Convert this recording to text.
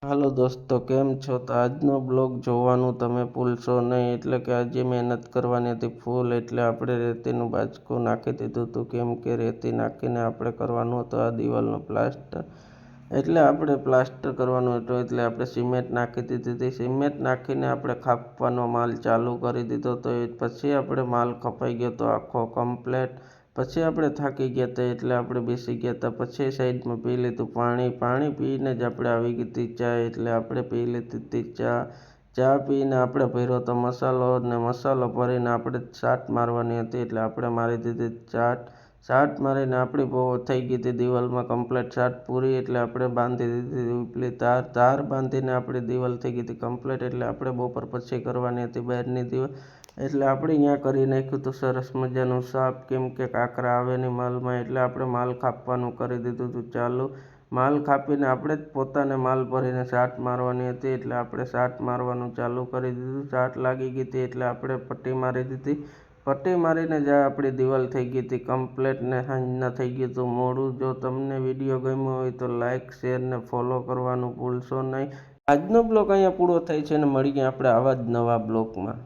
હાલો દોસ્તો, કેમ છો? તો આજનો બ્લોગ જોવાનું તમે ભૂલશો નહીં. એટલે કે આજે મહેનત કરવાની હતી ફૂલ, એટલે આપણે રેતીનું બાજકું નાખી દીધું હતું. કેમ કે રેતી નાખીને આપણે કરવાનું હતું આ દિવાલનું પ્લાસ્ટર. એટલે આપણે પ્લાસ્ટર કરવાનું હતું, એટલે આપણે સિમેન્ટ નાખી દીધી હતી. સિમેન્ટ નાખીને આપણે ખાપવાનો માલ ચાલુ કરી દીધો હતો. પછી આપણે માલ કપાઈ ગયો હતો આખો કમ્પ્લેટ. પછી આપણે થાકી ગયા હતા, એટલે આપણે બેસી ગયા હતા. પછી સાઈડમાં પી લીધું પાણી પીને જ આપણે આવી ગઈ હતી ચા, એટલે આપણે પી લીધી હતી ચા પીને આપણે ભર્યો હતો મસાલો, ને મસાલો ભરીને આપણે ચાટ મારવાની હતી, એટલે આપણે મારી દીધી ચાટ મારીને આપણી બહુ થઈ ગઈ હતી દિવાલમાં કમ્પ્લેટ ચાટ પૂરી. એટલે આપણે બાંધી દીધી ઉપલી તાર બાંધીને આપણી દિવાલ થઈ ગઈ હતી કમ્પ્લેટ. એટલે આપણે બપોર પછી કરવાની હતી બહારની દિવાલ, એટલે આપણે અહીંયા કરી નાખ્યું હતું સરસ મજાનું સાફ. કેમ કે કાંકરા આવે નહીં માલમાં, એટલે આપણે માલ કાપવાનું કરી દીધું હતું ચાલુ. માલ કાપીને આપણે જ પોતાને માલ ભરીને ચાટ મારવાની હતી, એટલે આપણે ચાટ મારવાનું ચાલુ કરી દીધું. ચાટ લાગી ગઈ હતી એટલે આપણે પટ્ટી મારી દીધી. પટ્ટી મારીને જ આપણી દિવાલ થઈ ગઈ હતી કમ્પ્લેટ, ને સાંજના થઈ ગયું હતું મોડું. જો તમને વિડીયો ગમ્યો હોય તો લાઇક, શેર ને ફોલો કરવાનું ભૂલશો નહીં. આજનો બ્લોગ અહીંયા પૂરો થાય છે, અને મળીએ આપણે આવા જ નવા બ્લોગમાં.